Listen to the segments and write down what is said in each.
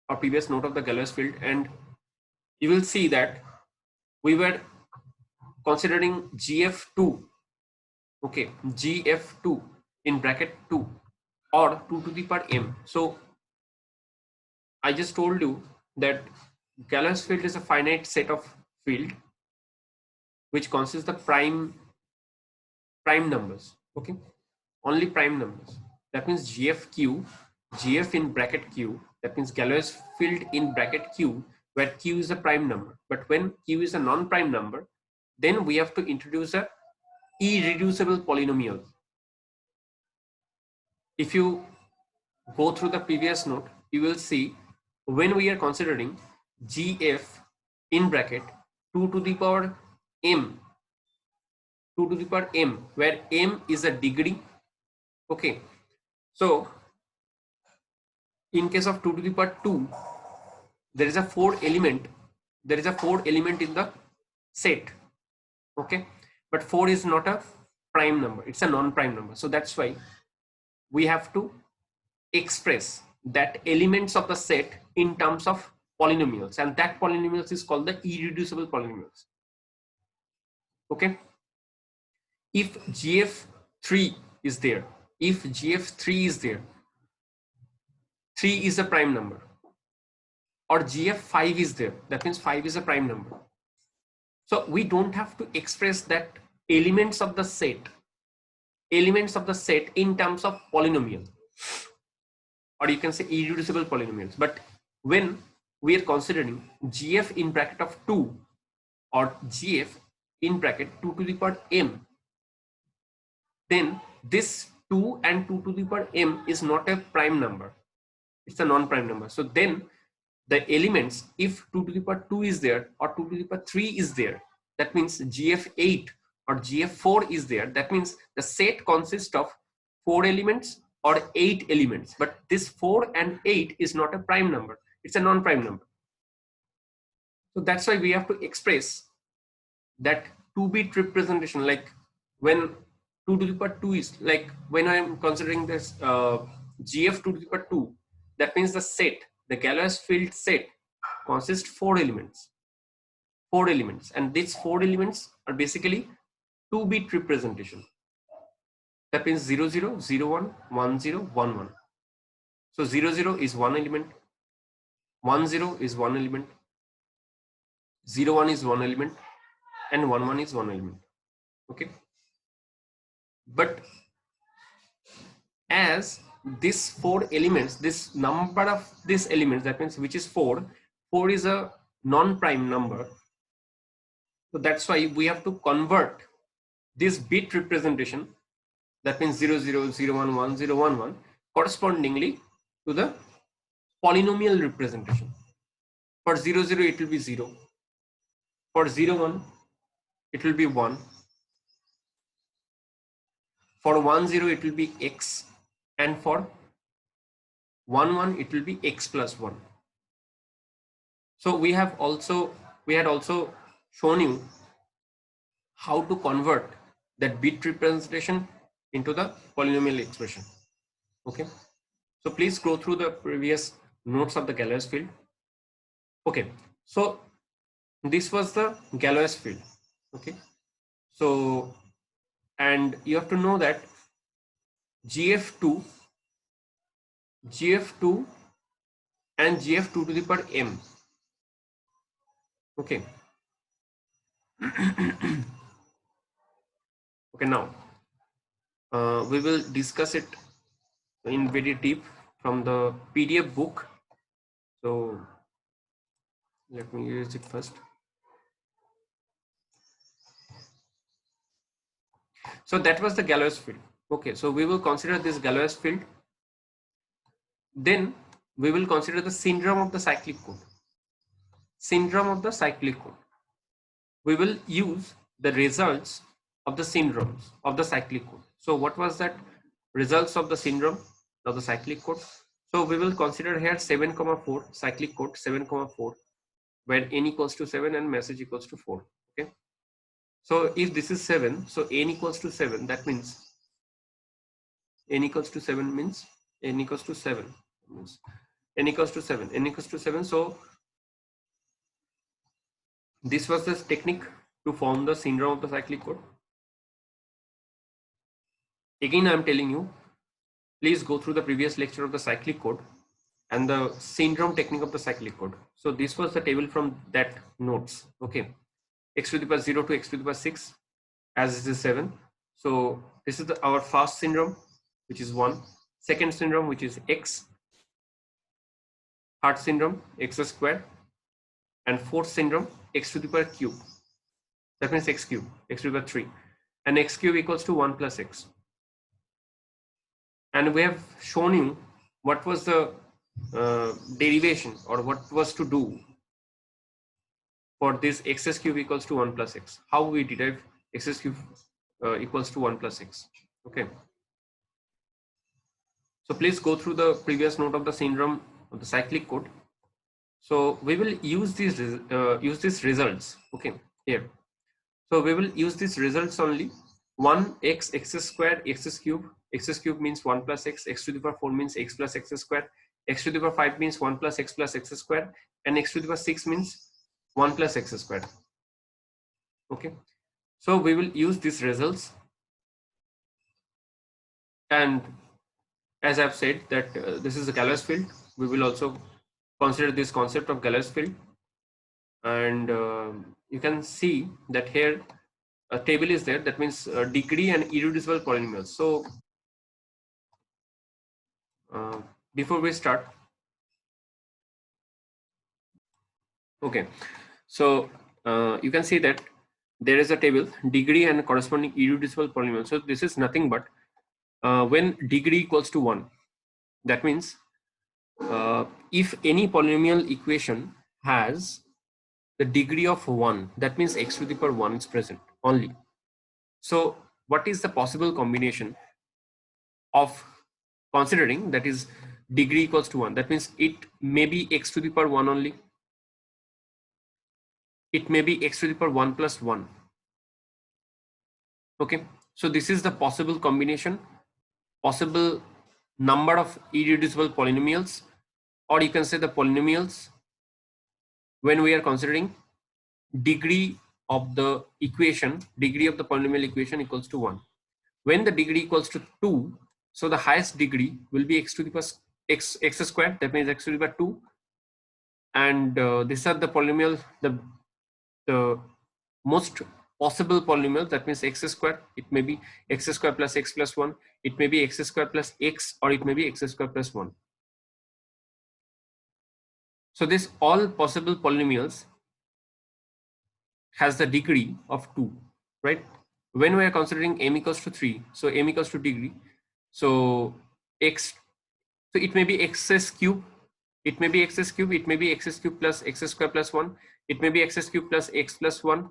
our previous note of the Galois field, and you will see that we were considering GF2, okay, GF2 in bracket 2 or 2 to the power m. So I just told you that Galois field is a finite set of field which consists the prime numbers, okay, only prime numbers. That means GFQ, GF in bracket Q, that means Galois field in bracket Q, where Q is a prime number. But when Q is a non-prime number, then we have to introduce a irreducible polynomial. If you go through the previous note, you will see when we are considering GF in bracket 2 to the power m, 2 to the power m, where m is a degree, okay. So in case of 2 to the power 2, there is a 4 element in the set, okay, but 4 is not a prime number, it's a non-prime number. So that's why we have to express that elements of the set in terms of polynomials, and that polynomials is called the irreducible polynomials, okay. If GF3 is there, 3 is a prime number, or GF5 is there, that means 5 is a prime number. So we don't have to express that elements of the set in terms of polynomial, or you can say irreducible polynomials. But when we are considering GF in bracket of 2 or GF in bracket 2 to the power m, then this 2 and 2 to the power m is not a prime number, it's a non-prime number. So then the elements, if 2 to the power 2 is there or 2 to the power 3 is there, that means GF8 or GF4 is there, that means the set consists of 4 elements or 8 elements, but this 4 and 8 is not a prime number, it's a non-prime number. So that's why we have to express that 2-bit representation, like when 2 to the power 2 is, like when I am considering this GF 2 to the power 2, that means the set, the Galois field set consists 4 elements, and these 4 elements are basically 2-bit representation. That means 0 0 0 1 1 0 1 1. So 0 0 is 1 element, 1 0 is 1 element, 0 1 is 1 element, and 1 1 is 1 element, okay. But as these 4 elements, this number of these elements, that means which is 4 is a non-prime number, so that's why we have to convert this bit representation, that means 0 0 0 1 1 0 1 1, correspondingly to the polynomial representation. For 0 0 it will be 0, for 0 1 it will be 1, for 1 0 it will be x, and for 1 1 it will be x plus 1. So we had also shown you how to convert that bit representation into the polynomial expression, okay. So please go through the previous notes of the Galois field, okay. So this was the Galois field, okay. So, and you have to know that GF2 and GF2 to the power m, okay. Okay, now we will discuss it in very deep from the PDF book. So let me use it first. So that was the Galois field, okay. So we will consider this Galois field, then we will consider the syndrome of the cyclic code. We will use the results of the syndromes of the cyclic code. So what was that results of the syndrome of the cyclic code? So we will consider here 7,4 cyclic code 7,4, where n equals to 7 and message equals to 4, okay. So if this is 7, so n equals to 7, that means n equals to 7 means n equals to 7 means n equals to 7, n equals to 7. So this was this technique to form the syndrome of the cyclic code. Again, I'm telling you, please go through the previous lecture of the cyclic code and the syndrome technique of the cyclic code. So this was the table from that notes. Okay, x to the power 0 to x to the power 6, as this is 7. So this is our first syndrome, which is 1. Second syndrome, which is x. Third syndrome, x square. And fourth syndrome, x to the power cube. That means x cube, x to the power 3. And x cube equals to 1 plus x. And we have shown you what was the derivation, or what was to do for this x cube equals to 1 plus x. How we derive x cube equals to 1 plus x. Okay. So please go through the previous note of the syndrome of the cyclic code. So we will use these results. Okay, here. So we will use these results only. 1 x square x cube means 1 plus x to the power 4 means x plus x square, x to the power 5 means 1 plus x square, and x to the power 6 means 1 plus x square. Okay, so we will use these results, and as I've said that this is a Galois field, we will also consider this concept of Galois field, and you can see that here a table is there, that means degree and irreducible polynomials. So before we start, okay, so you can see that there is a table, degree and corresponding irreducible polynomial. So this is nothing but when degree equals to 1, that means if any polynomial equation has the degree of 1, that means x to the power 1 is present only. So what is the possible combination of considering that is degree equals to 1? That means it may be x to the power 1 only. It may be x to the power 1 plus 1. Okay, so this is the possible combination, possible number of irreducible polynomials, or you can say the polynomials when we are considering degree of the equation, degree of the polynomial equation equals to 1. When the degree equals to 2, so the highest degree will be x to the power x squared, that means x to the power 2, and these are the polynomial, the most possible polynomial, that means x squared. It may be x squared plus x plus 1, it may be x squared plus x, or it may be x squared plus 1. So this all possible polynomials has the degree of 2, right? When we are considering m equals to 3, so m equals to degree, so x, so it may be x cube, it may be x cube, it may be x cube plus x square plus 1, it may be x cube plus x plus 1.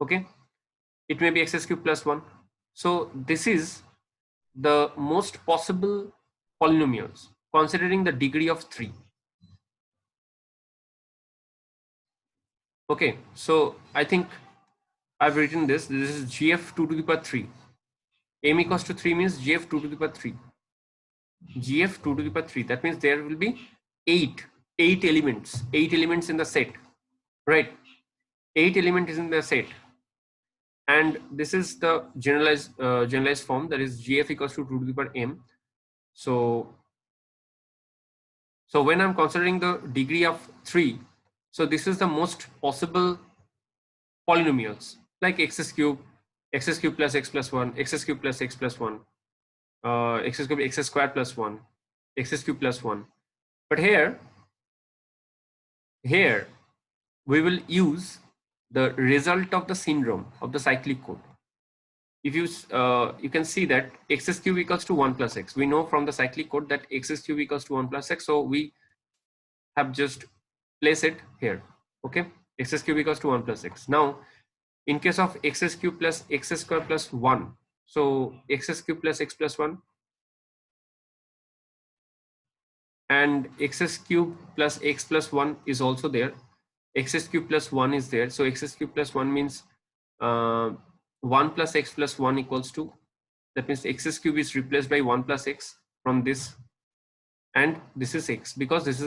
Okay, it may be x cube plus 1. So this is the most possible polynomials considering the degree of 3. Okay, so I think I've written this. This is gf 2 to the power 3. M equals to 3 means gf 2 to the power 3. Gf 2 to the power 3. That means there will be 8 elements. 8 elements in the set, right? 8 elements is in the set, and this is the generalized form, that is gf equals to 2 to the power m. So when I'm considering the degree of 3, so this is the most possible polynomials, like x cube plus x plus 1, x cube plus x plus 1, x cube x squared plus 1, x cube plus 1. But here we will use the result of the syndrome of the cyclic code. If you can see that x cube equals to 1 plus x. We know from the cyclic code that x cube equals to 1 plus x. So we have just place it here. Okay, x cube equals to 1 plus x. Now, in case of x cube plus x square plus 1, so x cube plus x plus 1 and x cube plus x plus 1 is also there. X cube plus 1 is there. So x cube plus 1 means 1 plus x plus 1 equals to, that means x cube is replaced by 1 plus x from this. and this is x because this is